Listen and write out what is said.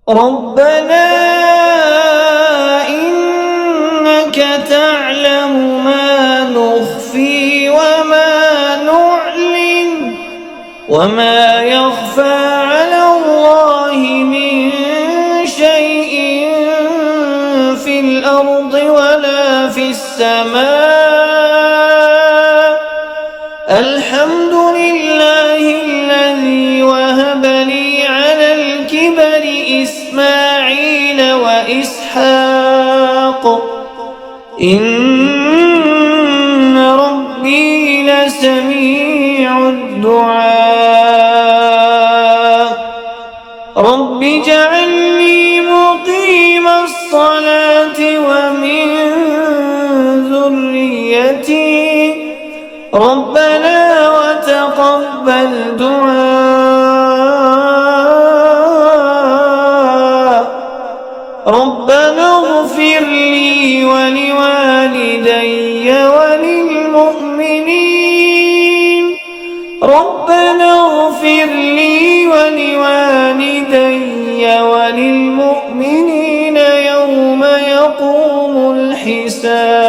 ربنا إنك تعلم ما نخفي وما نعلن وما يخفى على الله من شيء في الأرض ولا في السماء. الحمد لله الذي وهب لي على الكبر إسماعيل وإسحاق إن ربي لسميع الدعاء. رب اجعلني مقيم الصلاة ومن ذريتي ربنا وتقبل دعاء. ربنا اغفر لي ولوالدي وللمؤمنين ربنا اغفر لي ولوالدي وللمؤمنين يوم يقوم الحساب.